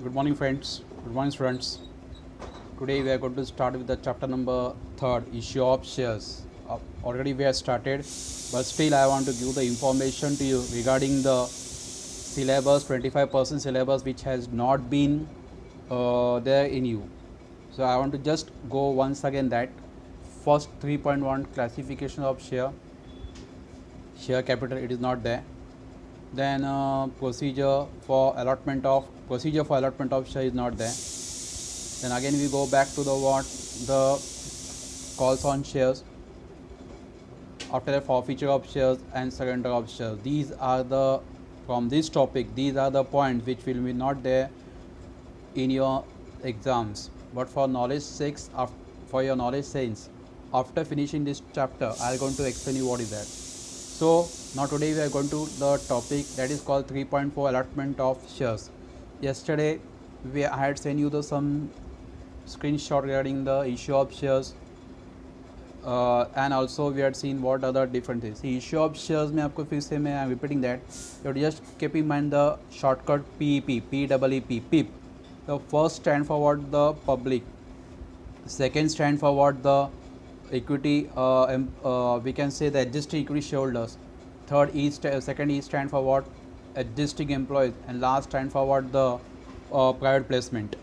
Good morning, friends. Good morning, students. Today we are going to start with the chapter number 3, issue of shares. Already we have started, but still I want to give the information to you regarding the syllabus, 25% syllabus which has not been there in you. So I want to just go once again that first 3.1 classification of share capital, it is not there. Then procedure for allotment of share is not there. Then again we go back to the calls on shares, after that forfeiture of shares and surrender of shares. These are the, from this topic, these are the points which will be not there in your exams, but for knowledge sakes, for your knowledge sense, after finishing this chapter I am going to explain you what is that. So now today we are going to the topic that is called 3.4 allotment of shares. Yesterday I had sent you the some screenshot regarding the issue of shares, and also we had seen what other different things. The issue of shares में आपको फिर से मैं repeating that you just keep in mind the shortcut PEP, PEEP. The first stand for what, the public. Second stand for what, the equity, we can say the existing equity shareholders. Second E stand for what, existing employees, and last stand for what, the private placement.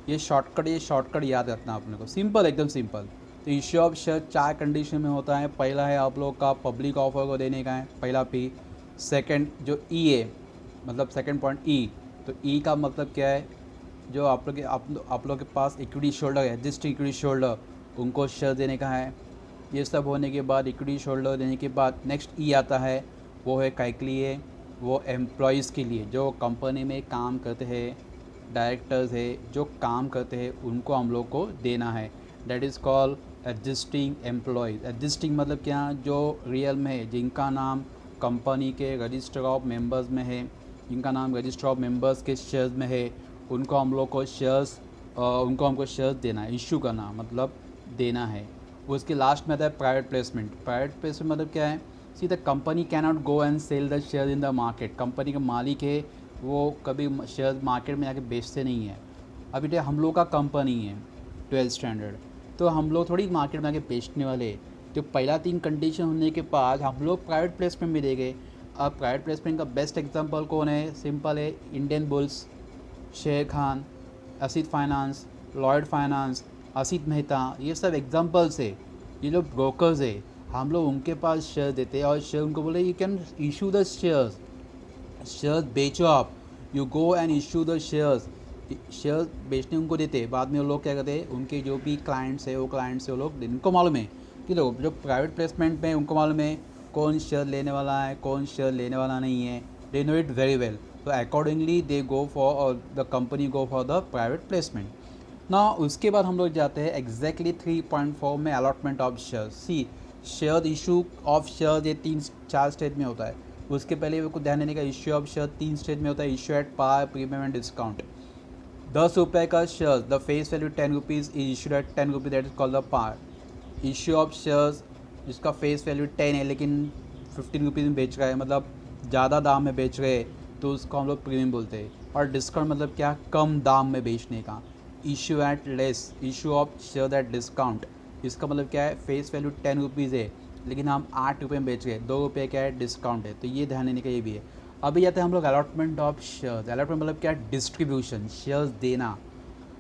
ये shortcut याद रखना आपने को, simple, एकदम simple. तो issue of share 4 condition में होता है. पहला है आप लोग का पब्लिक ऑफर को देने का है, पहला पी. सेकंड जो ई है, मतलब सेकंड पॉइंट ई, तो ई का मतलब क्या है, जो आप लोग के पास इक्विटी शोल्डर है, एग्जिस्टिंग इक्विटी शोल्डर, उनको शेयर देने का है. ये सब होने के बाद इक्विटी शोल्डर देने के बाद नेक्स्ट ई आता है, वो है काय के लिए, वो एम्प्लॉयज़ के लिए जो कंपनी में काम करते हैं, डायरेक्टर्स है जो काम करते हैं, उनको हम लोग को देना है. That is called existing employees. Existing मतलब क्या, जो रियल में है, जिनका नाम कंपनी के रजिस्टर ऑफ मेंबर्स में है, जिनका नाम रजिस्टर ऑफ मेंबर्स के शेयर्स में है, उनको हमको शेयर्स देना है. इशू करना मतलब देना है. उसके लास्ट में आता है प्राइवेट प्लेसमेंट. प्राइवेट प्लेसमेंट मतलब क्या है, see the company can not go and sell the share in the market. Company का मालिक है, वो कभी शेयर मार्केट में जाके बेचते नहीं है. अभी तो हम लोग का कंपनी है 12th स्टैंडर्ड, तो हम लोग थोड़ी मार्केट में आके बेचने वाले. तो पहला 3 कंडीशन होने के बाद हम लोग प्राइवेट प्लेसमेंट भी देंगे. अब प्राइवेट प्लेसमेंट का बेस्ट एग्जांपल कौन है, सिंपल है, इंडियन बुल्स, शेर Khan, Asit finance, Lloyd finance, Asit Mehta, ये सब एग्जांपल्स है. ये लोग ब्रोकर्स है, हम लोग उनके पास शेयर देते हैं और शेयर उनको बोले you can issue the shares बेचो आप, you go and issue the shares बेचने उनको देते. बाद में वो लोग क्या करते हैं, उनके जो भी क्लाइंट्स है, वो लोग उनको मालूम है कि लोग जो प्राइवेट प्लेसमेंट में उनको मालूम है कौन शेयर लेने वाला है, कौन शेयर लेने वाला नहीं है. They know it very well. तो accordingly they go for, the company go for the private placement. ना उसके बाद हम लोग जाते हैं एग्जैक्टली 3.4 में allotment of share. See share issue of share ये 3-4 स्टेज में होता है. उसके पहले को ध्यान देने का, इश्यू ऑफ शेयर 3 स्टेज में होता है. Issue at par, premium and discount. 10 रुपये का share, the face value 10 rupees is issued at 10 rupees, that is called the par. Issue of shares जिसका फेस वैल्यू 10 है लेकिन 15 रुपीज़ में बेच रहा है, मतलब ज़्यादा दाम में बेच रहे हैं, तो उसको हम लोग प्रीमियम बोलते हैं. और डिस्काउंट मतलब क्या, कम दाम में बेचने का. Issue at less, issue of share at discount, इसका मतलब क्या है, फेस वैल्यू 10 रुपीज़ है लेकिन हम 8 रुपये में बेच गए, 2 रुपये क्या है, डिस्काउंट है. तो ये ध्यान देने का ये भी है. अभी जाते हैं हम लोग अलॉटमेंट ऑफ शेयर्स. अलॉटमेंट मतलब क्या, डिस्ट्रीब्यूशन, शेयर्स देना.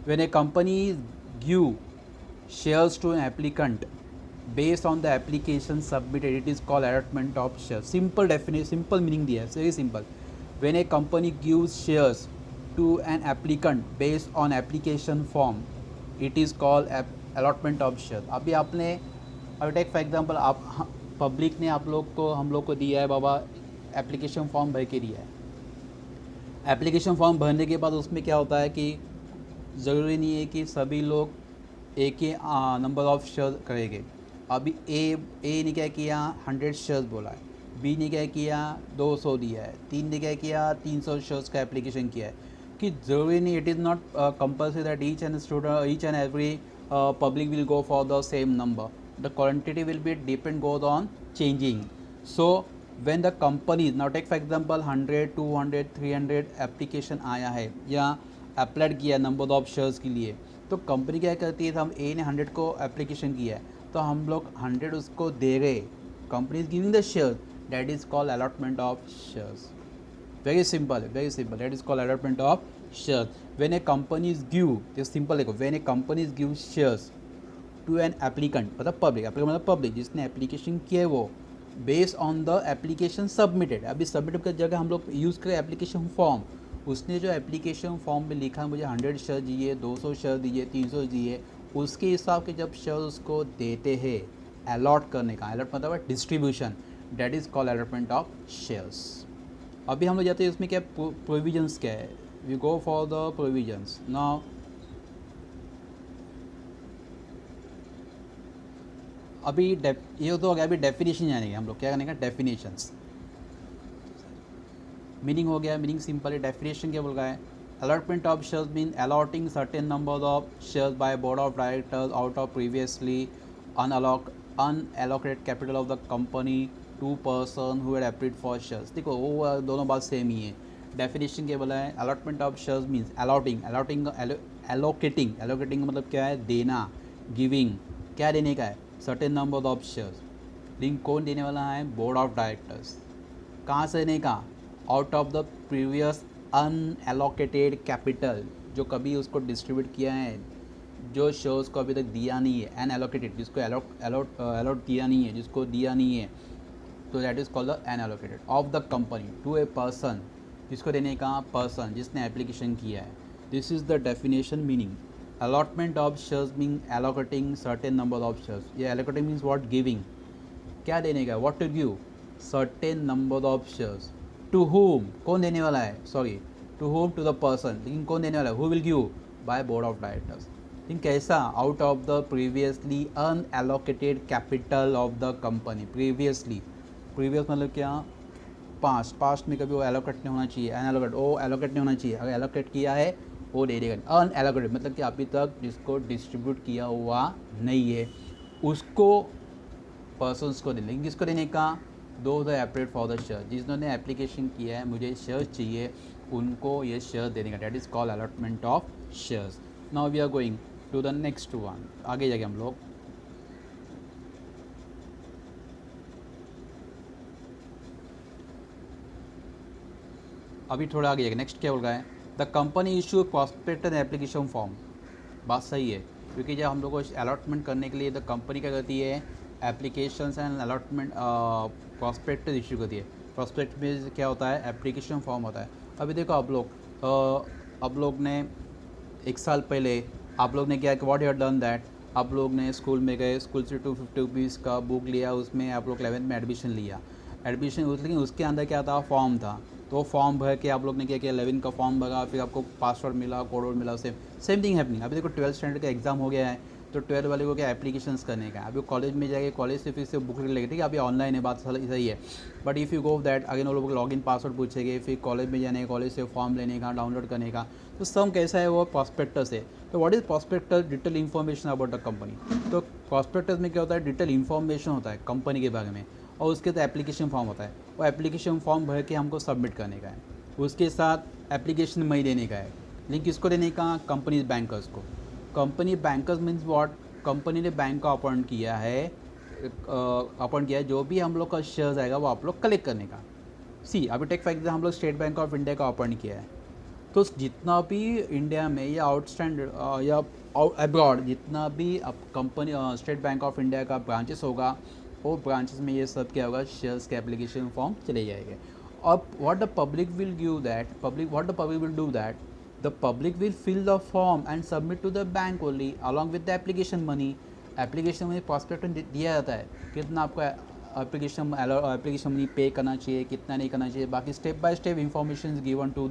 When a company give shares to an applicant based on the application submitted, it is called allotment of shares. Simple definition, simple meaning दिया है, very simple. When a company gives shares to an applicant based on application form, it is called allotment of shares. अभी take for example, आप public ने हम लोग को दिया है, बाबा एप्लीकेशन फॉर्म भर के दिया है. एप्लीकेशन फॉर्म भरने के बाद उसमें क्या होता है कि ज़रूरी नहीं है कि सभी लोग एक ही नंबर ऑफ़ शेयर करेंगे. अभी ए ने क्या किया, 100 शेयर्स बोला है, बी ने क्या किया, 200 दिया है, 3 ने क्या किया, 300 शेयर्स का एप्लीकेशन किया है. कि ज़रूरी नहीं, it is not compulsory that each and every public will go for the same number. The quantity will be goes on changing. So when the company, now take for example 100, 200, 300 application आया है, या applied किया number of shares के लिए, तो company क्या करती है, तो हम ए ने 100 को एप्लीकेशन किया है तो हम लोग 100 उसको दे रहे, company is giving the share, that is called allotment of shares. Very simple, that is called allotment of shares. When a company is give, तो सिंपल देखो, when a company is give shares to an applicant, मतलब public, applicant मतलब public जिसने application किया है वो, based on the application submitted. अभी submit की जगह हम लोग यूज़ करें एप्लीकेशन फॉर्म. उसने जो एप्लीकेशन फॉर्म में लिखा मुझे 100 शेयर दिए, 200 शेयर दिए, 300 दिए, उसके हिसाब के जब शेयर उसको देते हैं अलॉट करने का, अलॉट मतलब distribution, that is called allotment of shares. अभी हम लोग जाते हैं इसमें क्या प्रोविजंस क्या है, we go for the provisions now. अभी ये तो हो गया, अभी डेफिनेशन जानेंगे हम लोग, क्या करने का, डेफिनेशंस. मीनिंग हो गया, मीनिंग सिंपल है. डेफिनेशन क्या बोल रहा है, allotment of shares mean allotting certain number of shares by board of directors out of previously unallocated capital of the company to person who had applied for shares. देखो वो दोनों बात same ही है. डेफिनेशन क्या बोला है, allotment of shares means allocating मतलब क्या है, देना, गिविंग, क्या देने का है, certain number of shares. Link कौन देने वाला है, बोर्ड ऑफ डायरेक्टर्स. कहाँ से देने का, out of the previous unallocated capital, जो कभी उसको डिस्ट्रीब्यूट किया है, जो शेयर्स को अभी तक दिया नहीं है, अनएलोकेटेड जिसको अलॉट किया नहीं है, जिसको दिया नहीं है, तो that is called the unallocated. Of the company to a person, जिसको देने का, पर्सन जिसने एप्लीकेशन किया है. This is the definition. Meaning allotment of shares mean allocating certain number of shares. ये एलोकेटिंग मीन्स व्हाट, गिविंग, क्या देने का, what to give, certain number of shares. To whom, कौन देने वाला है, sorry, to whom, to the person, लेकिन कौन देने वाला है, who will give, bye board of directors. लेकिन कैसा, out of the previously unallocated capital of the company. Previously, previous मतलब क्या, पास्ट में कभी वो एलोकेट नहीं होना चाहिए, अनएलोकेट, वो एलोकेट नहीं होना चाहिए. अगर एलोकेट किया है वो दे देगा. अनएलोकेटेड मतलब कि अभी तक जिसको डिस्ट्रीब्यूट किया हुआ नहीं है उसको, पर्सनस को देने. लेकिन किसको देने का, दो the applied for the share, जिन्होंने एप्लीकेशन किया है मुझे शेयर चाहिए, उनको ये शेयर देने का, that is called allotment of shares. Now we are going to the next one. आगे जाके हम लोग अभी थोड़ा आगे जाएगा. नेक्स्ट क्या बोल रहा है, the company issue prospectus and application form. बात सही है, क्योंकि जब हम लोग को अलॉटमेंट करने के लिए द कंपनी क्या करती है, applications and allotment prospectus issue करती है. प्रॉस्पेक्ट में क्या होता है, एप्लीकेशन फॉर्म होता है. अभी देखो आप लोग ने एक साल पहले आप लोग ने क्या, what you have done that, आप लोग ने स्कूल में गए, स्कूल से 250 रुपीज़ का बुक लिया, उसमें आप लोग 11th में एडमिशन लिया, लेकिन उसके अंदर क्या था, फॉर्म था. तो फॉर्म भर के आप लोग ने क्या किया, 11 का फॉर्म भरा, फिर आपको पासवर्ड मिला, कोड मिला, सेम थिंग हैपनिंग. अभी देखो 12th स्टैंडर्ड का एग्जाम हो गया है, तो 12 वाले को क्या एप्लीकेशंस करने का है. अभी कॉलेज में जाएंगे, कॉलेज से फिर से बुक लेंगे, ठीक है, अभी ऑनलाइन है, बात सही है. But if you go that again वो लोग लॉगिन पासवर्ड पूछेंगे, फिर कॉलेज में जाने, कॉलेज से फॉर्म लेने का, डाउनलोड करने का. तो सम कैसा है, वो प्रॉस्पेक्टस है. तो what is prospectus, detail information about the company. तो प्रॉस्पेक्टस में क्या होता है, डिटेल इन्फॉर्मेशन होता है कंपनी के बारे में, और उसके तो एप्लीकेशन फॉर्म होता है. वो एप्लीकेशन फॉर्म भर के हमको सबमिट करने का है, उसके साथ एप्लीकेशन मई देने का है. लिंक किसको देने का, कंपनी बैंकर्स को. Company bankers means what, company ने बैंक का अपॉइंट किया है, जो भी हम लोग का शेयर्स आएगा वो आप लोग कलेक्ट करने का. सी अभी टेक फॉर एग्जाम्पल हम लोग स्टेट बैंक ऑफ इंडिया का अपॉइंट किया है, तो जितना भी इंडिया में या आउटस्टैंडर्ड या अब्रॉड जितना भी company state bank of India का ब्रांचेस होगा, वो ब्रांचेस में ये सब क्या होगा, शेयर्स के एप्लीकेशन फॉर्म चले जाएंगे. अब what the public will give that, what the public will do that, the public will fill the form and submit to the bank only along with the application money. Application money prospect में दिया जाता है, कितना आपको application money पे करना चाहिए, कितना नहीं करना चाहिए, बाकी step by step information given to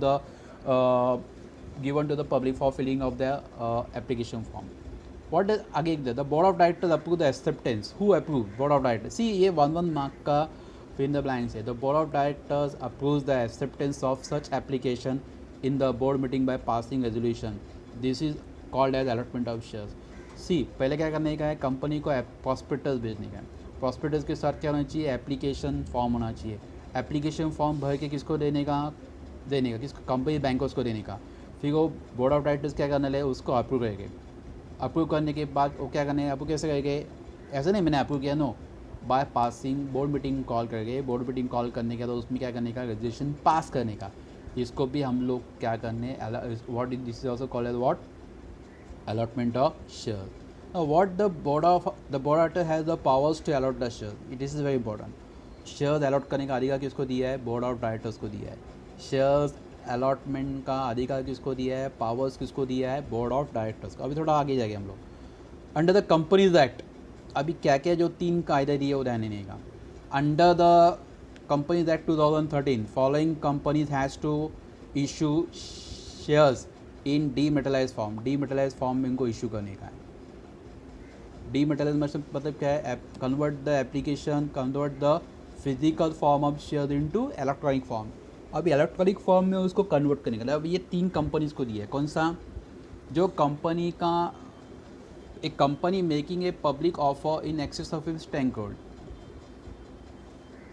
the public for filling of the application form. What does आगे the board of directors approve the acceptance. Who approve, board of directors. See ये 1 मार्क का fill in the blanks. The board of directors approves the acceptance of such application in the board meeting by passing resolution. This is called as allotment of shares. सी पहले क्या करने का है, company को prospectus भेजने का है. प्रॉस्पेक्टस के साथ क्या होना चाहिए, एप्लीकेशन फॉर्म होना चाहिए. एप्लीकेशन फॉर्म भर के किसको देने का, किसको, कंपनी बैंकर्स को देने का. फिर वो बोर्ड ऑफ डायरेक्टर्स क्या करने लगे, उसको अप्रूव करेंगे। अप्रूव करने के बाद वो क्या करने, अप्रूव कैसे करेंगे, ऐसे नहीं मैंने अप्रूव किया, no, by passing board meeting call करेंगे। बोर्ड मीटिंग कॉल करने के बाद उसमें क्या करने का, रेजोल्यूशन पास करने का। इसको भी हम लोग क्या करने, what is this is also called as what, allotment of shares. Now what the board director has the powers to allot the shares. It is very important. Shares allot करने का अधिकार किसको दिया है, बोर्ड ऑफ डायरेक्टर्स को दिया है। Shares allotment का अधिकार किसको दिया है, पावर्स किसको दिया है, बोर्ड ऑफ डायरेक्टर्स को। अभी थोड़ा आगे जाएंगे हम लोग। अंडर द कंपनीज एक्ट अभी क्या क्या जो 3 कायदे दिए वो ध्यान देने का। Under the Companies Act 2013 following companies has to issue shares in dematerialise form. Dematerialise form में इनको इशू करने का है। डीमेटलाइज मतलब क्या है, convert the application, convert the physical form of share into electronic form. अभी इलेक्ट्रॉनिक फॉर्म में उसको कन्वर्ट करने का। अब ये 3 कंपनीज को दिया है। कौन सा, जो कंपनी का, एक company making a public offer in excess of 10 crore.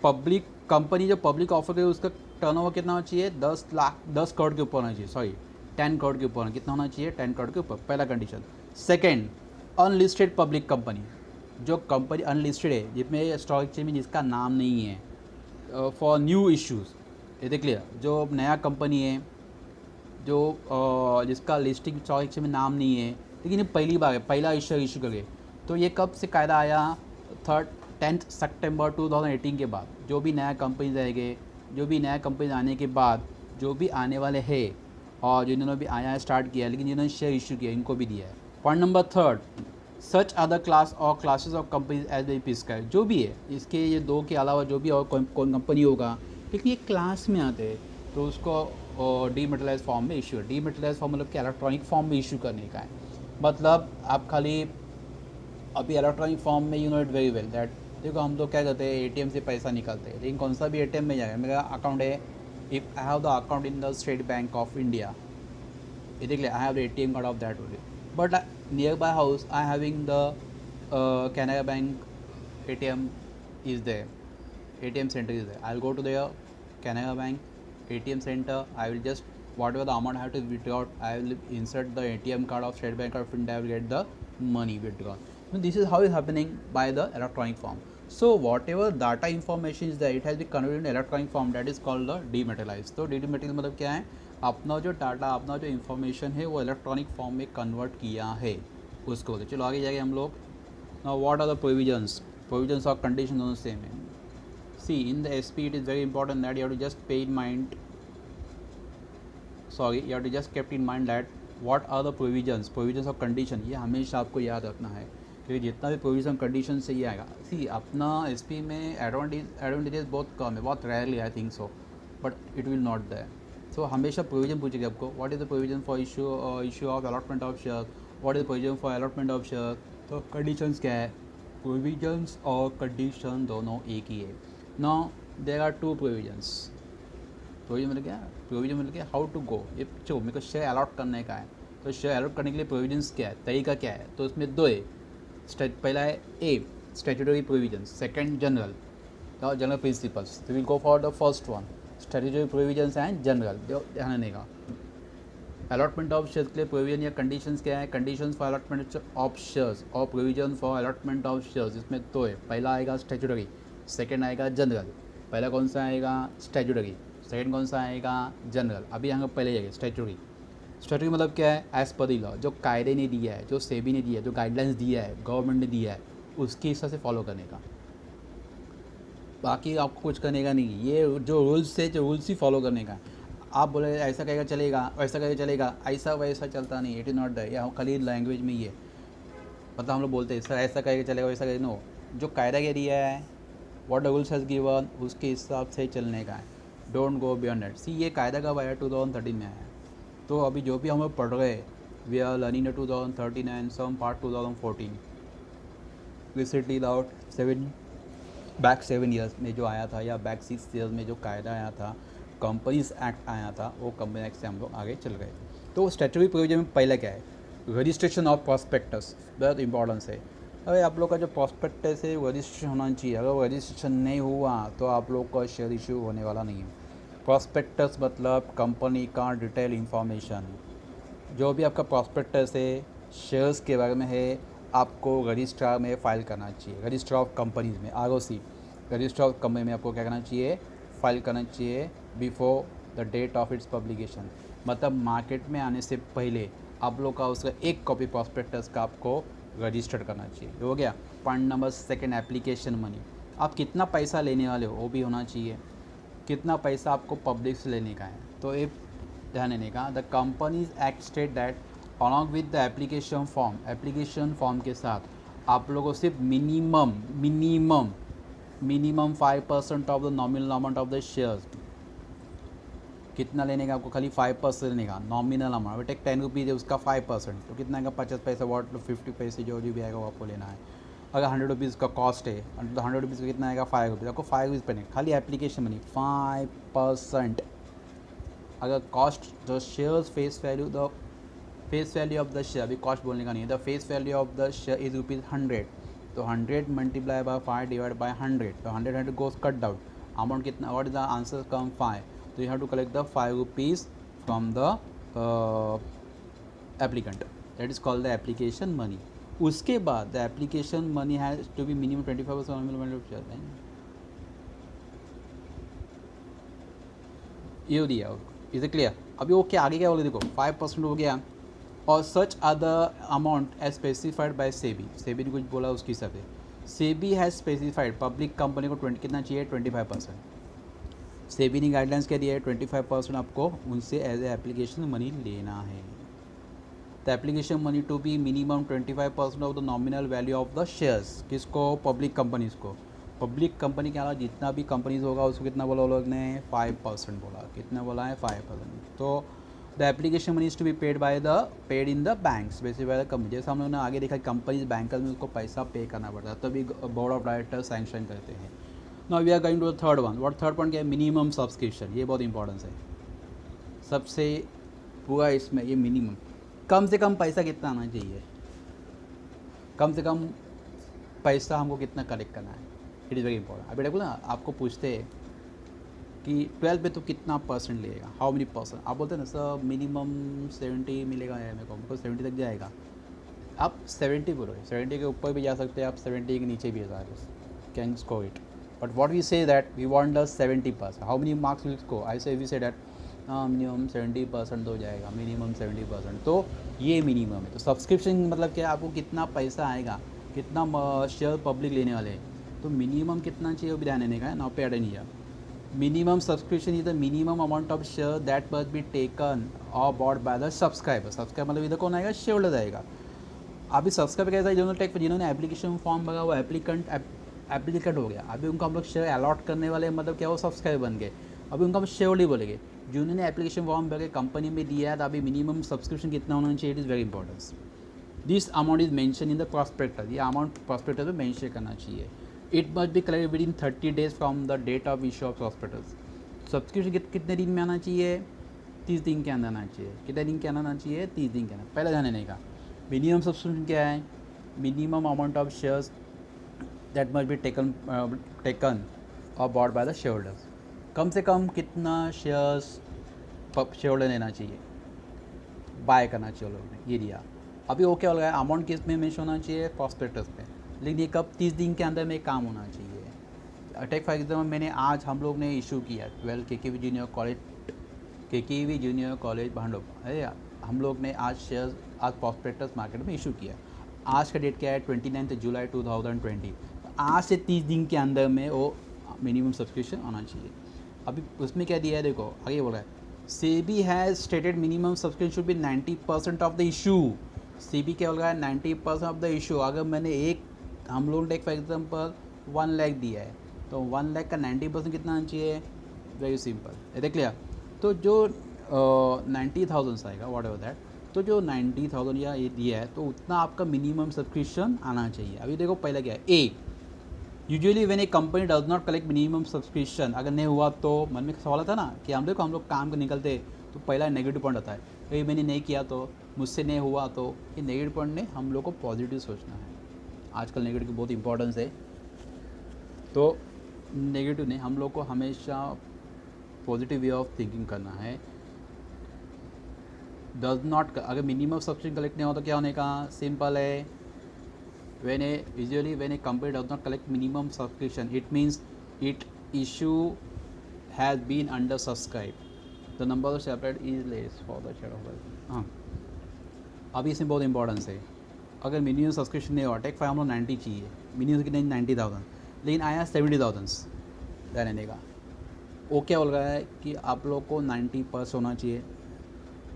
Public company जो पब्लिक ऑफर करे उसका टर्नओवर कितना होना चाहिए, 10 करोड़ के ऊपर होना चाहिए, सॉरी 10 करोड़ के ऊपर। कितना होना चाहिए, 10 करोड़ के ऊपर, पहला condition. Second, unlisted public company, जो कंपनी अनलिस्टेड है, जिसमें स्टॉक एक्सचेंज में जिसका नाम नहीं है, फॉर न्यू इश्यूज़। ये देख लिया, जो नया कंपनी है, जो जिसका लिस्टिंग स्टॉक एक्सचेंज में नाम नहीं है, लेकिन ये पहली बार है, पहला इशू करे। तो ये कब से कायदा आया, 10 सितंबर 2018 के बाद। जो भी नया कंपनी आएंगे, जो भी नया कंपनी आने के बाद जो भी आने वाले हैं, और जिन्होंने भी आया स्टार्ट किया, लेकिन जिन्होंने शेयर इशू किया, इनको भी दिया है। Point number 3, such other class और classes of companies as a prescribe. जो भी है, इसके ये 2 के अलावा जो भी और कोई कंपनी होगा, लेकिन ये क्लास में आते हैं, तो उसको डीमेटलाइज फॉर्म में इशू है। डीमेटलाइज फॉर्म मतलब कि इलेक्ट्रॉनिक फॉर्म में इशू करने का है। मतलब आप खाली अभी इलेक्ट्रॉनिक फॉर्म में, you know it very well that, देखो हम लोग क्या करते हैं, ATM से पैसा निकालते हैं, लेकिन कौन सा भी ATM में जाएगा, मेरा अकाउंट है, if I have the account in the state bank of India, ये देख ले, I have the ATM card of that only, but near by house I having the Canara bank ATM is there, ATM center is there. I'll go to the Canara Bank ATM center. I will just, whatever the amount I have to withdraw, I will insert the ATM card of State Bank of India. I will get the money withdrawn. So this is how it's happening by the electronic form. So whatever data information is there, it has been converted in electronic form. That is called the dematerialized. तो dematerialized मतलब क्या है, अपना जो data, अपना जो information है वो इलेक्ट्रॉनिक फॉर्म में कन्वर्ट किया है उसको। तो चलो आगे जाएंगे हम लोग। Now what are the provisions? Provisions or conditions दोनों सेम है। See, in the SP it is very important that you have to just pay in mind, sorry, you have to just kept in mind that what are the provisions or condition, ये हमेशा आपको याद रखना है, क्योंकि जितना भी provision condition से ये आएगा। सी अपना SP में एडवांटेजेस बहुत कम है, बहुत rarely I think so, but it will not there. So हमेशा प्रोविजन पूछेगा आपको, what is the provision for issue of allotment of share, what is provision for allotment of share. तो कंडीशंस क्या है, प्रोविजंस और कंडीशन दोनों एक ही है। Now there are 2 provisions. Provision मतलब क्या, प्रोविजन मतलब क्या, हाउ टू गो, ये जो मेरे को शेयर अलॉट करने का है, तो शेयर अलॉट करने के लिए प्रोविजंस क्या है, तरीका क्या है, तो उसमें 2 है। पहला है A, statutory provisions, second general, तो जनरल प्रिंसिपल्स। तो will go for the first one, statutory provisions and general. ध्यान देने का, अलॉटमेंट ऑफ शेयर्स के लिए प्रोविजन या कंडीशंस क्या है, conditions for allotment of shares और provision for allotment of shares, इसमें 2 है। पहला आएगा स्टैट्यूटरी, सेकंड आएगा जनरल। पहला कौन सा आएगा, स्टैट्यूटरी, सेकंड कौन सा आएगा, जनरल। अभी यहाँ पहले जाएगा स्टैट्यूटरी। स्टैट्यूटरी मतलब क्या है, एज पर द लॉ, जो कायदे ने दिया है, जो सेबी ने दिया है, जो गाइडलाइंस दिया है, गवर्नमेंट ने दिया है, उसके हिसाब से फॉलो करने का, बाकी आपको कुछ करने का नहीं। ये जो रूल्स है, जो रूल्स ही फॉलो करने का। आप बोले ऐसा कहेगा चलेगा, वैसा कहेगा चलेगा, ऐसा वैसा चलता नहीं, इट इज़ नॉट दैट। या खाली लैंग्वेज में ही है, मतलब हम लोग बोलते हैं सर ऐसा कहेगा चलेगा, वैसा कहेगा, नो, जो कायदा के दिया है, what the rules has given, उसके हिसाब से चलने का है, डोंट गो बियॉन्ड दैट। सी ये कायदा कब आया, 2013 में आया। तो अभी जो भी हम लोग पढ़ रहे हैं, we are learning the 2013 and some part 2014। Recently about 7 years में जो आया था, या बैक 6 ईयर्स में जो कायदा आया था, कंपनीज एक्ट आया था, वो कंपनी एक्ट से हम लोग आगे चल गए। तो स्टैट्यूटरी प्रोविजन में पहले क्या है, रजिस्ट्रेशन ऑफ प्रॉस्पेक्टस, बहुत इंपॉर्टेंस है। अरे आप लोग का जो प्रॉस्पेक्टस है रजिस्ट्रेशन होना चाहिए, अगर वो रजिस्ट्रेशन नहीं हुआ तो आप लोग का शेयर इशू होने वाला नहीं है। प्रॉस्पेक्टस मतलब कंपनी का डिटेल इंफॉर्मेशन, जो भी आपका प्रॉस्पेक्टस है शेयर्स के बारे में है, आपको रजिस्ट्रार में फ़ाइल करना चाहिए, रजिस्टर ऑफ कंपनीज में, ROC, रजिस्टर ऑफ कंपनी में आपको क्या करना चाहिए, फाइल करना चाहिए before the date of its publication. मतलब मार्केट में आने से पहले आप लोग का उसका एक कॉपी प्रॉस्पेक्टस का आपको रजिस्टर करना चाहिए। हो गया। Point number second, application money. आप कितना पैसा लेने वाले हो वो भी होना चाहिए, कितना पैसा आपको पब्लिक से लेने का है। तो ये ध्यान देने का, the Companies act state that along with the application form के साथ आप लोगों को सिर्फ minimum 5% of the nominal amount of the shares. कितना लेने का आपको, खाली 5% लेने का नॉमिनल अमाउंट। टेक 10 रुपीज़ है, उसका 5%, तो कितना आएगा 50 पैसे, वॉट 50 पैसे जो भी आएगा वो आपको लेना है। अगर 100 रुपीज़ का कॉस्ट है तो 100 रुपीज़ का कितना आएगा 5 रुपीज़, आपको 5 रुपीज़ पे नहीं, खाली एप्लीकेशन मनी 5%। अगर cost the shares face value of the share, अभी कॉस्ट बोलने का नहीं है, the face value of the share is ₹100, तो 100 मल्टीप्लाई बाय 5 डिवाइड बाय 100, तो 100 गोज कट आउट, अमाउंट कितना, what is the answer come 5, तो you have to collect the 5 rupees from the applicant, that is called the application money. उसके बाद the application money has to be minimum 25% ये दिया। Is it clear? अभी वो क्या आगे क्या बोले देखो, 5% हो गया, और such are the amount as specified by SEBI ने कुछ बोला उसके हिसाब से। SEBI has specified public company को 20 कितना चाहिए, 25%। सेबी ने गाइडलाइंस क्या दिया है, 25% आपको उनसे एज ए एप्लीकेशन मनी लेना है। The application money to be minimum 25% of the nominal value of the shares. किसको, पब्लिक कंपनीज को। पब्लिक कंपनी के अलावा जितना भी कंपनीज होगा उसको कितना बोला लोग ने, 5% बोला। कितना बोला है, 5%। तो the application money is to be paid in the banks specified the company. जैसे हम लोगों ने आगे देखा कंपनीज बैंकर्स में उसको पैसा पे करना पड़ता है, तभी बोर्ड ऑफ डायरेक्टर्स सैंक्शन करते हैं। Now we are going to the third one. What third point क्या है, मिनिमम सब्सक्रिप्शन। ये बहुत इंपॉर्टेंस है सबसे पूरा इसमें, ये मिनिमम कम से कम पैसा कितना आना चाहिए, कम से कम पैसा हमको कितना कलेक्ट करना है, इट इज़ वेरी इंपॉर्टेंट। अभी देखो ना, आपको पूछते हैं कि 12 पे तो कितना परसेंट लेगा, हाउ मेनी परसेंट, आप बोलते हैं ना सर मिनिमम 70 मिलेगा या मेरे को 70 तक जाएगा। आप 70 बोलो, 70 के ऊपर भी जा सकते हैं आप, 70 के नीचे भी जा सकते, can score it, but what we say that we want the 70%, how many marks will score, I say we say that minimum 70% तो जाएगा, मिनिमम 70%, तो ये मिनिमम है। तो सब्सक्रिप्शन मतलब क्या, आपको कितना पैसा आएगा, कितना शेयर पब्लिक लेने वाले हैं, तो मिनिमम कितना चाहिए वो भी ध्यान देने का है। नाउ पे एड in minimum subscription is the minimum amount of share that must be taken और bought by the subscriber. Subscriber मतलब इधर कौन आएगा, शेयर होल्डर आएगा। अभी सब्सक्राइबर कैसा है, जिन्होंने एप्लीकेशन फॉर्म भरा वो एप्लीकेंट हो गया, अभी उनको हम लोग शेयर अलॉट करने वाले, मतलब क्या वो सब्सक्राइबर बन गए, अभी उनको हम शेयर होल्डर बोलेंगे। जिन्होंने एप्लीकेशन फॉर्म भर के कंपनी में दिया है, तो अभी मिनिमम सब्सक्रिप्शन कितना होना चाहिए, it is very important. This amount is mention in the prospectus, ये अमाउंट प्रॉस्पेक्टस में मेंशन करना चाहिए। It must be collected within 30 days from the date of issue of prospectus. Subscription कितने दिन में आना चाहिए, 30 दिन के अंदर आना चाहिए। कितने दिन के अंदर आना चाहिए, 30 दिन के अंदर। पहले ध्यान देने का, मिनिमम सब्सक्रिप्शन क्या है, minimum amount of shares that must be taken और bought by the shareholders. कम से कम कितना शेयर्स शेयर होल्डर लेना चाहिए, बाय करना चाहिए लोगों ने, ये दिया। अभी वो क्या हो गया, अमाउंट किस में मेंशन होना चाहिए, प्रॉस्पेक्टस में, लेकिन ये कब, 30 दिन के अंदर में काम होना चाहिए। टेक फॉर एग्जाम्पल, मैंने आज हम लोग ने इशू किया 12 KKV जूनियर कॉलेज भांडोप, है, हम लोग ने आज शेयर्स, आज प्रॉस्पेक्टस मार्केट में इशू किया। आज का डेट क्या है, 29 जुलाई 2020। आज से 30 दिन के अंदर में वो मिनिमम सब्सक्रिप्शन आना चाहिए। अभी उसमें क्या दिया है देखो, आगे बोल रहा है, SEBI has stated minimum subscription should be 90% of the issue. SEBI क्या बोल रहा है, 90% ऑफ द इशू। अगर मैंने हम लोग टेक फॉर एग्जाम्पल 1 लाख दिया है, तो 1 लाख का 90% कितना आना चाहिए, वेरी सिंपल, देख लिया। तो जो 90,000 आएगा, वॉट एवर दैट, तो जो 90,000 या ये दिया है, तो उतना आपका मिनिमम सब्सक्रिप्शन आना चाहिए। अभी देखो पहला क्या है, a usually when a company does not collect minimum subscription, अगर नहीं हुआ तो मन में सवाल था ना कि हम लोग काम को निकलते तो पहला नेगेटिव पॉइंट आता है, भाई मैंने नहीं किया तो, मुझसे नहीं हुआ तो, ये नेगेटिव पॉइंट ने हम लोग को पॉजिटिव सोचना है। आजकल नेगेटिव की बहुत इंपॉर्टेंस है, तो नेगेटिव ने हम लोग को हमेशा पॉजिटिव वे ऑफ थिंकिंग करना है। डज नॉट, अगर मिनिमम सब्सक्रिप्शन कलेक्ट नहीं हो तो क्या होने का, सिंपल है, when a company does not collect minimum subscription, it means it issue has been under subscribed, the number of separate is less for the share of हाँ, अभी इसमें बहुत इंपॉर्टेंस है। अगर मिनिमम सब्सक्रिप्शन नहीं हुआ, टेक फाइव हम लोग 90 चाहिए, मिनिमम कितने 90,000, लेकिन आया 70,000 रहने का, वो क्या बोल रहा है कि आप लोग को 90% होना चाहिए।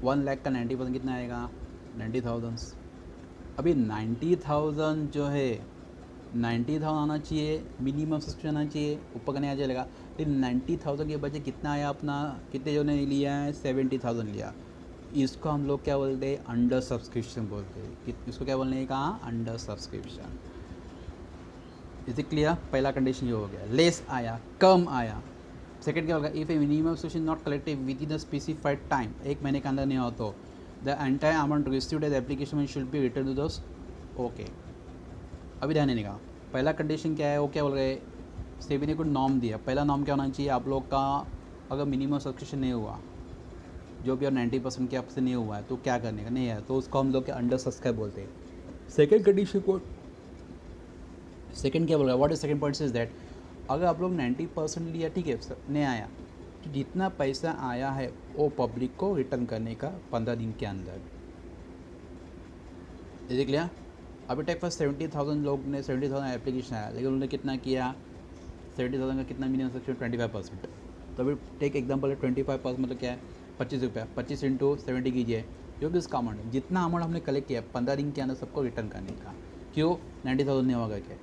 1 लाख का 90% कितना आएगा, 90,000। अभी 90,000 जो है 90,000 आना चाहिए, मिनिमम सब्सक्रिप्शन आना चाहिए, ऊपर करने आ जाएगा। लेकिन 90,000 के बचे कितना आया अपना, कितने जो ने लिया है 70,000 लिया, इसको हम लोग क्या बोलते हैं, अंडर सब्सक्रिप्शन बोलते हैं। इसको क्या बोलने का, under subscription. Is it clear? पहला कंडीशन ये हो गया, लेस आया, कम आया। सेकंड क्या होगा, if a minimum subscription not collected within the specified time, 1 महीने के अंदर नहीं हो तो the entire amount received as application should be return to those. Okay, अभी ध्यान देने का, पहला कंडीशन क्या है, वो क्या बोल रहे, सेबी ने कुछ नॉर्म दिया। पहला नॉर्म क्या होना चाहिए आप लोग का, अगर मिनिमम सब्सक्रिप्शन नहीं हुआ, जो भी और 90% के आपसे नहीं हुआ है तो क्या करने का, नहीं है तो उसको हम लोग के अंडर सब्सक्राइब बोलते हैं। सेकेंड कंडीशन को, सेकेंड क्या बोल रहा है, what is second point is that, अगर आप लोग 90% लिया, ठीक है, नहीं आया, तो जितना पैसा आया है वो पब्लिक को रिटर्न करने का 15 दिन के अंदर। देख लिया, अभी टेक फर्स्ट 70,000 लोग ने 70,000 एप्लीकेशन आया, लेकिन उन्होंने कितना किया, 70,000 का कितना मिनिमम सब्सक्रिप्शन 25%। तो अभी टेक एग्जाम्पल है 25% मतलब क्या है, 25 रुपया, 25 इंटू 70 कीजिए, जो भी उसका अमाउंट है, जितना अमाउंट हमने कलेक्ट किया 15 दिन के अंदर सबको रिटर्न करने का। क्यों 90,000 नहीं होगा क्या,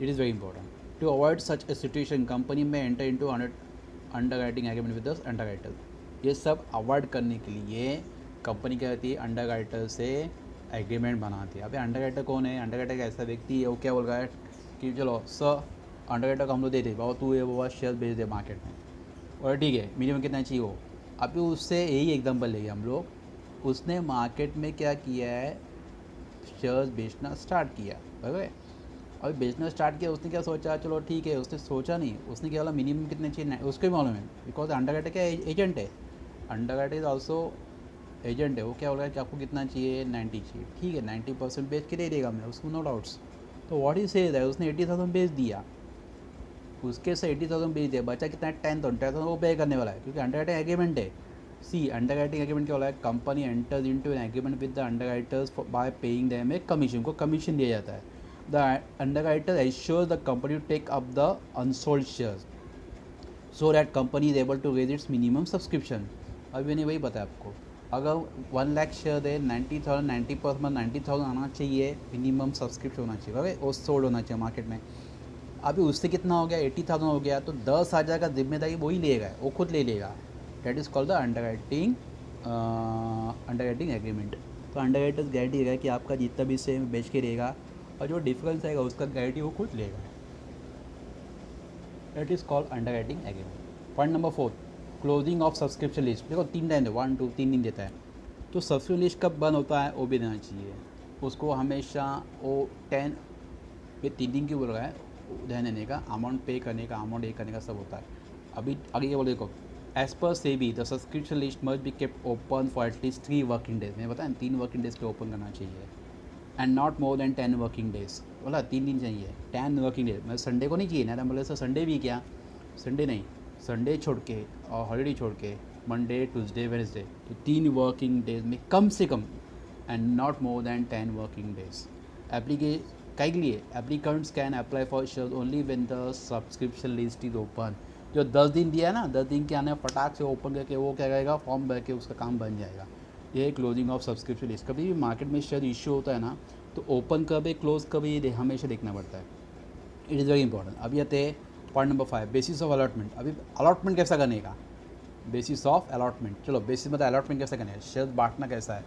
it is very important. To avoid such a situation company में enter into underwriting agreement with underwriter. ये सब अवॉइड करने के लिए कंपनी क्या कहती है, अंडर राइटर से एग्रीमेंट बनाती है। अभी अंडर राइटर कौन है, अंडर राइटर का ऐसा व्यक्ति है, वो क्या बोल रहा है कि चलो सर अंडर राइटर को हम लोग दे बाबा तू ये बाबा शेयर बेच दे मार्केट में, और ठीक है मिनिमम कितना चाहिए वो। अभी उससे यही एग्जांपल लेंगे हम लोग, उसने मार्केट में क्या किया है, शेयर्स बेचना स्टार्ट किया, बराबर। अभी बेचना स्टार्ट किया, उसने क्या सोचा, चलो ठीक है, उसने सोचा नहीं, उसने क्या बोला मिनिमम कितने चाहिए, उसको भी मालूम है, बिकॉज अंडर राइटर क्या एजेंट है, under writer is also agent है। वो क्या बोल रहा है कि आपको कितना चाहिए, 90 चाहिए, ठीक है 90% बेच के दे देगा मैं उसको, नो डाउट्स। तो व्हाट ही सेज है, उसने 80,000 बेच दिया, उसके से 80,000 बेच दिया, बचा कितना 10,000 वो पे करने वाला है, क्योंकि अंडर राइटिंग एग्रीमेंट है। सी अंडर राइटिंग एग्रीमेंट क्या बोला है, company enters into an agreement with the underwriters by paying them a commission, को कमीशन दिया जाता है। The underwriter assures the company to take up the unsold shares so that company is able to raise its minimum subscription. अभी मैंने वही बताया आपको, अगर 1 लाख शेयर है 90,000, 90% 90,000 आना चाहिए, मिनिमम सब्सक्रिप्शन होना चाहिए, ओके, और सोल्ड होना चाहिए मार्केट में। अभी उससे कितना हो गया, 80,000 हो गया, तो 10,000 का जिम्मेदारी वही लेगा, वो खुद ले लेगा। That is called the under writing agreement. तो अंडर राइटर्स गारंटी देगा कि आपका जितना भी से बेच के रहेगा, और जो डिफरेंस आएगा उसका गारंटी वो खुद लेगा। That is called under writing agreement. Point number 4, closing of subscription list. देखो 3 टाइम, 1 2 3 दिन देता है, तो सब्सक्रिप्शन लिस्ट कब बंद होता है वो भी देना चाहिए उसको हमेशा। वो 10 ये 3 दिन क्यों बोल रहा है, ध्यान देने का, अमाउंट पे करने का, अमाउंट ये करने का सब होता है। अभी आगे क्या बोले, देखो as per SEBI the subscription list must be kept open for at least 3 working days. मैं बताया 3 वर्किंग डेज के ओपन करना चाहिए, and not more than 10 working days. बोला 3 दिन चाहिए, 10 वर्किंग डेज, मतलब संडे को नहीं चाहिए ना, बोले सर संडे भी क्या, संडे नहीं, संडे छोड़ के और हॉलीडे छोड़ के मंडे ट्यूसडे वेडनेसडे, तो 3 वर्किंग डेज में कम से कम, and not more than 10 working days. कई के लिए applicants can apply for shares only when the subscription list is open. जो 10 दिन दिया है ना, 10 दिन के आने फटाक से ओपन करके वो क्या करेगा, फॉर्म भर के उसका काम बन जाएगा। ये क्लोजिंग ऑफ सब्सक्रिप्शन लिस्ट। कभी भी मार्केट में शेयर इश्यू होता है ना, तो ओपन कब है क्लोज कब है हमेशा देखना पड़ता है, इट इज़ वेरी इंपॉर्टेंट। अभी आते हैं point number 5, basis of allotment. अभी अलॉटमेंट कैसा करने का, बेसिस ऑफ अलॉटमेंट। चलो बेसिस मतलब अलॉटमेंट कैसे करना है, शेयर बांटना कैसा है,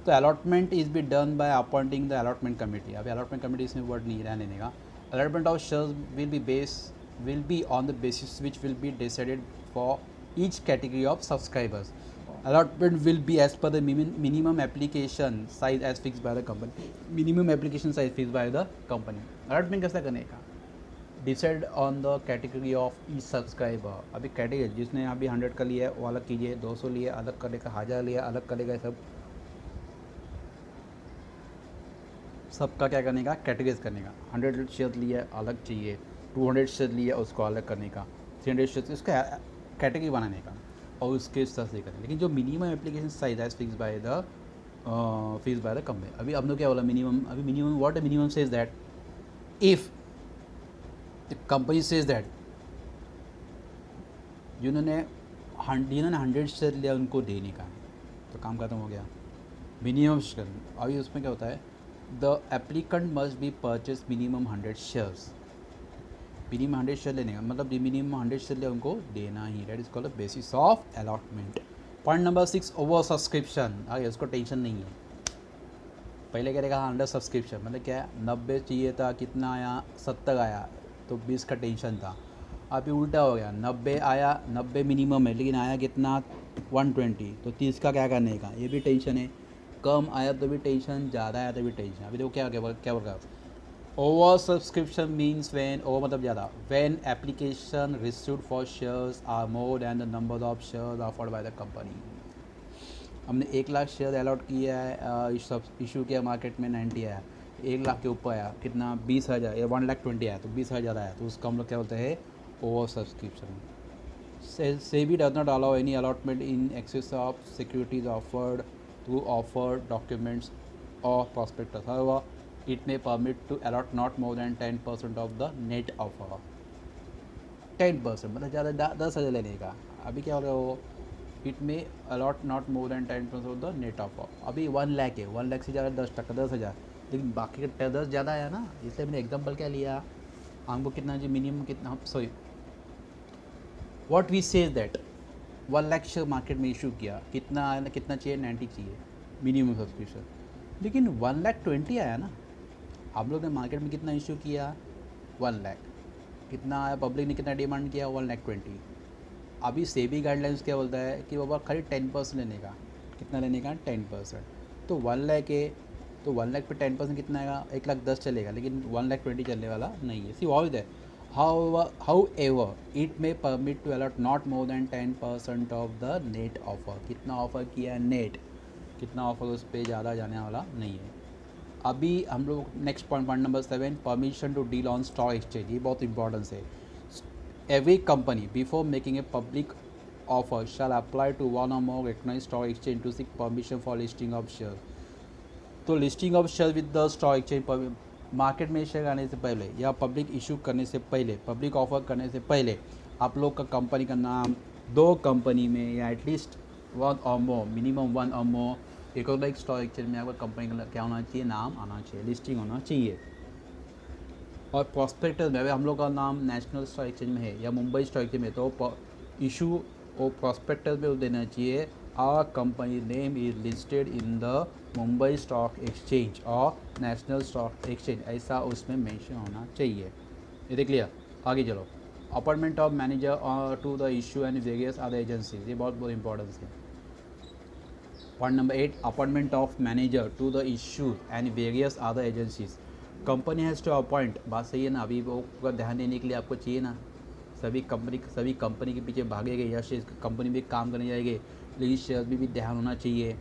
तो allotment is be done by appointing the allotment committee. अभी अलॉटमेंट कमेटी इसमें वर्ड नहीं रहने देगा। Allotment of shares will be on the basis which will be decided for each category of subscribers. Allotment will be as per the minimum application size as fixed by the company. Minimum application size fixed by the company. Allotment कैसा करने का, decide on the category of each subscriber. अभी category जिसने अभी 100 का लिया है वो अलग कीजिए, 200 लिया अलग करेगा, 1000 लिया अलग करेगा, सब सबका क्या करने का, कैटेगरीज करने का। 100 शेयर लिया अलग चाहिए, 200 शेयर लिया उसको अलग करने का, 300 शेयर उसका कैटेगरी बनाने का और उसके हिसाब से करें। लेकिन जो मिनिमम एप्लीकेशन साइज है फिक्स बाय द कंपनी। अभी हमने क्या बोला मिनिमम, अभी minimum what minimum says that if the company says that जिन्होंने 100 शेयर लिया उनको देने का, तो काम खत्म हो गया। मिनिमम शेयर, अभी उसमें क्या होता है, the applicant must be purchase minimum 100 shares. Minimum 100 share लेने का मतलब मिनिमम 100 शेयर लिया उनको देना ही, that is called the basis of allotment. Point number 6, over subscription. आगे उसको टेंशन नहीं है, पहले कह रहेगा अंडर सब्सक्रिप्शन मतलब क्या है, 90 चाहिए था, कितना आया 70 आया, तो 20 का टेंशन था। अभी उल्टा हो गया, 90 आया, 90 मिनिमम है लेकिन आया कितना 120, तो 30 का क्या करने का, ये भी टेंशन है। कम आया तो भी टेंशन, ज़्यादा आया तो भी टेंशन। अभी देखो क्या बोल रहा है, over subscription means when, over मतलब ज़्यादा, when application received for shares are more than the number of shares offered by the company. हमने 1 लाख शेयर अलॉट किया है, इशू किया मार्केट में 90 आया, 1 लाख के ऊपर आया कितना 20,000 या 1,20,000 आया, तो 20,000 आया, तो उसका हम लोग क्या बोलते हैं, over subscription. SEBI does not allow any allotment in excess of securities offered through offer documents or prospectus. However, it may permit to allot not more than 10% of the net offer. 10% मतलब ज़्यादा 10,000 लेने का। अभी क्या हो रहा है वो, इट में allot not more than 10% of the net offer. अभी 1 लाख है, 1 लाख से ज़्यादा 10%, 10,000, लेकिन बाकी का 10 ज़्यादा आया ना, इसलिए मैंने एग्जाम्पल क्या लिया, हमको कितना जो मिनिमम कितना, sorry what we says that 1 lakh share market में इशू किया, कितना आया ना, कितना चाहिए 90 चाहिए मिनिमम सब्सक्रिप्शन, लेकिन 1,20,000 आया ना। हम लोग ने मार्केट में कितना इशू किया 1 लाख, कितना आया, पब्लिक ने कितना डिमांड किया 1,20,000। अभी सेबी गाइडलाइंस क्या बोलता है कि बाबा खाली 10% लेने का, कितना लेने का 10%, तो 1 लाख है, तो 1 लाख पे 10% कितना आएगा, 1,10,000 चलेगा, लेकिन 1,20,000 चलने वाला नहीं है। सी वाउ है, however it may permit to allot not more than 10% of the net offer। कितना ऑफ़र किया है नेट, कितना ऑफ़र उस पर ज़्यादा जाने वाला नहीं है। अभी हम लोग next point number 7, permission to deal on stock exchange. ये बहुत इंपॉर्टेंस है। Every company before making a public offer shall apply to one और more recognised stock exchange to seek permission for listing of share. तो listing of share with the stock exchange, market में शेयर आने से पहले या public issue करने से पहले, पब्लिक ऑफर करने से पहले आप लोग का कंपनी का नाम 2 कंपनी में या एटलीस्ट 1 और मोर, मिनिमम 1 और मोर रिकॉग्नाइज्ड स्टॉक एक्सचेंज में आपका कंपनी का क्या होना चाहिए, नाम आना चाहिए, लिस्टिंग होना चाहिए। और प्रॉस्पेक्टस में अगर हम लोग का नाम नेशनल स्टॉक एक्सचेंज में है या मुंबई स्टॉक एक्सचेंज में, तो इशू और प्रॉस्पेक्टस में देना चाहिए our company name is listed in the Mumbai stock exchange और नेशनल स्टॉक एक्सचेंज, ऐसा उसमें मेंशन होना चाहिए। ये देख लिया, आगे चलो। Appointment of manager to the issue and various other agencies, ये बहुत इंपॉर्टेंस है। Point number 8, appointment of manager to the issue and various other agencies. Company has to appoint, बात सही है ना, अभी वो का ध्यान देने के लिए आपको चाहिए ना, सभी कंपनी के पीछे भागेंगे या कंपनी में काम करने जाएंगे, लेकिन शेयर में भी ध्यान होना चाहिए।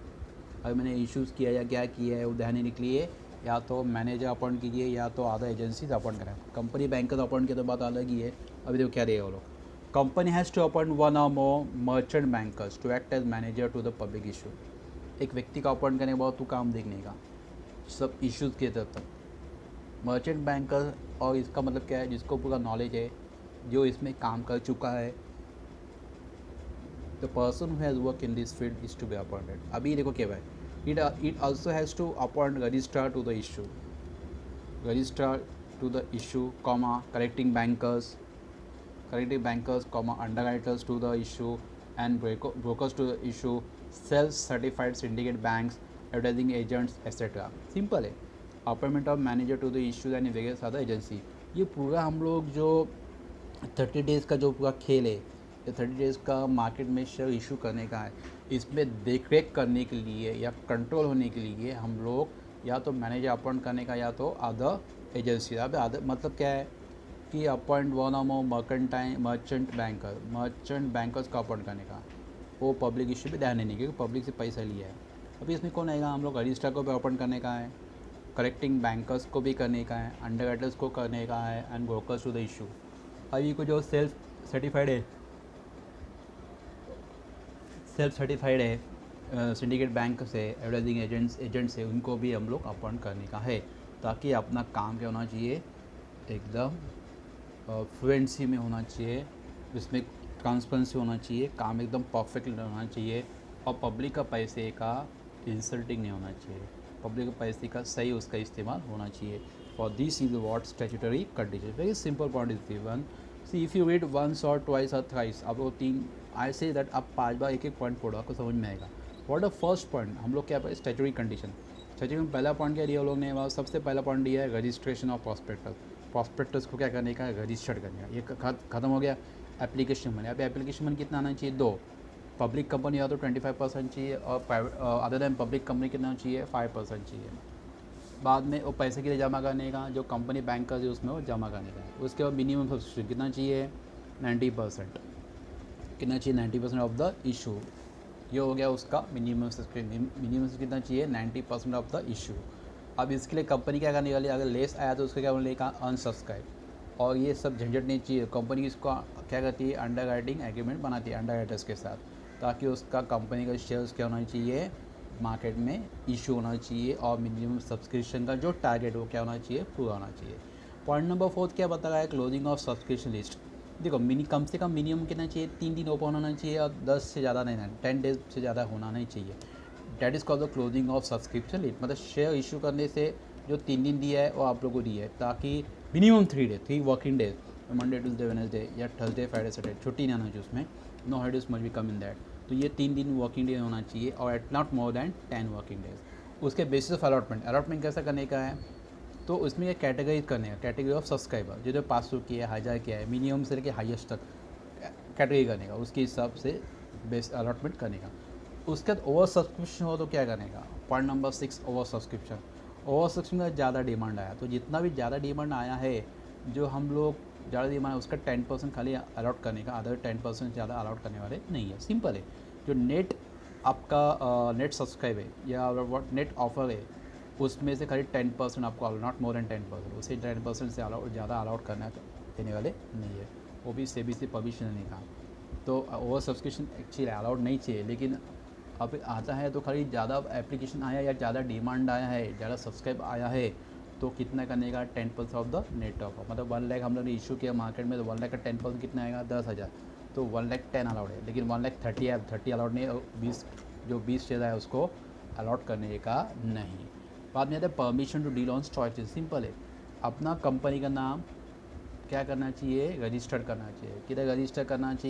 अगर मैंने इश्यूज़ किया या क्या किया है वो ध्यान देने के लिए या तो मैनेजर अपॉइंट कीजिए या तो अदर एजेंसीज अपॉइंट करें। कंपनी बैंकर्स अपॉइंट किया तो बात अलग ही है। अभी देखो क्या देगा वो लोग, कंपनी हैज़ टू अपॉइंट 1 और more merchant bankers to act as manager to the public issue. एक व्यक्ति का अपॉइंट करने के बाद तू काम देखने का सब इश्यूज़ के तब मर्चेंट बैंकर, और इसका मतलब क्या है, जिसको पूरा नॉलेज है, जो इसमें काम कर चुका है, the person who has work in this field is to be appointed. अभी देखो क्या है, it also has to appoint registrar to the issue, comma collecting bankers comma underwriters to the issue and brokers to the issue, self certified syndicate banks, advertising agents etcetera. Simple है। Appointment of manager to the issues and various other agency, ये पूरा हम लोग जो 30 days का जो पूरा खेल है, ये 30 डेज़ का मार्केट में शेयर इशू करने का है, इसमें देख रेख करने के लिए या कंट्रोल होने के लिए हम लोग या तो मैनेजर अपॉइंट करने का या तो अदर एजेंसी। अब अदर मतलब क्या है कि अपॉइंट 1 और मोर मर्चेंट बैंकर्स का अपॉइंट करने का, वो पब्लिक इशू पे ध्यान देने, क्योंकि पब्लिक से पैसा लिया है। अभी इसमें कौन आएगा, हम लोग रजिस्ट्रार को भी अपॉइंट करने का है, करेक्टिंग बैंकर्स को भी करने का है, अंडरराइटर्स को करने का है and brokers to the issue. अभी को जो सेल्फ सर्टिफाइड है सिंडिकेट बैंक से, एडवर्टाइजिंग एजेंट से, उनको भी हम लोग अपॉइंट करने का है, ताकि अपना काम क्या होना चाहिए, एकदम फ्लुएंसी में होना चाहिए, जिसमें ट्रांसपेरेंसी होना चाहिए, काम एकदम परफेक्ट होना चाहिए और पब्लिक का पैसे का इंसल्टिंग नहीं होना चाहिए, पब्लिक का पैसे का सही उसका इस्तेमाल होना चाहिए। For this is what statutory condition, very simple point is given. See if you read once और ट्वाइस और थ्राइस, अब वो 3 आई से दैट आप 5 बार एक पॉइंट पढ़ो, आपको समझ में आएगा। व्हाट द फर्स्ट पॉइंट हम लोग क्या पढ़े, स्टैट्यूटरी कंडीशन। स्टैट्यूटरी में पहला पॉइंट क्या दिया लोग ने, वहाँ सबसे पहला पॉइंट दिया है रजिस्ट्रेशन ऑफ प्रॉस्पेक्टस को क्या करने का है, रजिस्टर्ड करने का। ये खत्म हो गया। एप्लीकेशन मनी, अब एप्लीकेशन मनी कितना आना चाहिए, 2। पब्लिक कंपनी या तो 25% चाहिए और private other than public company कितना चाहिए, 5% चाहिए। बाद में वो पैसे के लिए जमा करने का, जो कंपनी बैंक का जो उसमें वो जमा करने का। उसके बाद मिनिमम सब्सक्रिप्शन कितना चाहिए, 90%। कितना चाहिए, 90% ऑफ द इशू। ये हो गया उसका मिनिमम सब्सक्रिप्शन। मिनिमम कितना चाहिए, 90% ऑफ द इशू। अब इसके लिए कंपनी क्या करने वाली, अगर लेस आया तो उसका क्या बोलने का, अनसब्सक्राइब। और ये सब झंझट नहीं चाहिए। कंपनी इसको क्या करती है, अंडर राइटिंग एग्रीमेंट बनाती है अंडर राइटर्स के साथ, ताकि उसका कंपनी का शेयर्स क्या होना चाहिए, मार्केट में इशू होना चाहिए और मिनिमम सब्सक्रिप्शन का जो टारगेट वो क्या होना चाहिए, पूरा होना चाहिए। पॉइंट नंबर 4 क्या बता रहा है, क्लोजिंग ऑफ सब्सक्रिप्शन लिस्ट। देखो कम से कम मिनिमम कितना चाहिए, 3 दिन ओपन होना चाहिए और 10 से ज़्यादा नहीं है, 10 डेज से ज़्यादा होना नहीं चाहिए। That is called the closing of subscription list. मतलब शेयर इशू करने से जो 3 दिन दिया है वो आप लोगों को दिया है, ताकि minimum 3 working days, Monday Tuesday Wednesday या थर्सडे फ्राइडे सैटरडे, छुट्टी नहीं आना चाहिए उसमें, no holidays must be come in that. तो ये 3 दिन वर्किंग डे होना चाहिए और at not more than 10 working days. उसके बेसिस ऑफ अलॉटमेंट कैसा करने का है, तो उसमें ये कैटेगरी करने का, कैटेगरी ऑफ सब्सक्राइबर, जो 500 की है, 1000 की है, मिनिमम से लेकर हाईएस्ट तक कैटेगरी करने का, उसके हिसाब से बेस अलॉटमेंट करने का। उसके बाद ओवर सब्सक्रिप्शन हो तो क्या करने का, point number 6 over subscription. Over subscription का ज़्यादा डिमांड आया, तो जितना भी ज़्यादा डिमांड आया है, जो हम लोग ज़्यादा डिमांड है उसका 10% खाली अलॉट करने का, अदर 10% ज़्यादा अलॉट करने वाले नहीं है। सिंपल है। जो नेट आपका नेट सब्सक्राइब है या वॉट नेट ऑफर है, उसमें से खाली 10% आपको, नॉट मोर देन 10%, उसे 10% से ज़्यादा अलाउड करना देने वाले नहीं है। वो भी सेबी से परमिशन लेने का। तो ओवर सब्सक्रिप्शन एक्चुअली अलाउड नहीं चाहिए, लेकिन अब आता है तो खाली ज़्यादा एप्लीकेशन आया या ज़्यादा डिमांड आया है, ज़्यादा सब्सक्राइब आया है, तो कितना करने का, 10% ऑफ द नेट ऑफर। मतलब 1 लाख हम लोग ने इशू किया मार्केट में, तो 1 लाख का 10% कितना आएगा, 10,000। तो 1,10,000 अलाउड है, लेकिन 1,30,000 अलाउड नहीं है। 20 शेयर है उसको अलॉट करने का नहीं। बाद में आता है permission to deal on stock. Simple है, अपना कंपनी का नाम क्या करना चाहिए, रजिस्टर करना चाहिए। किधर रजिस्टर करना चाहिए,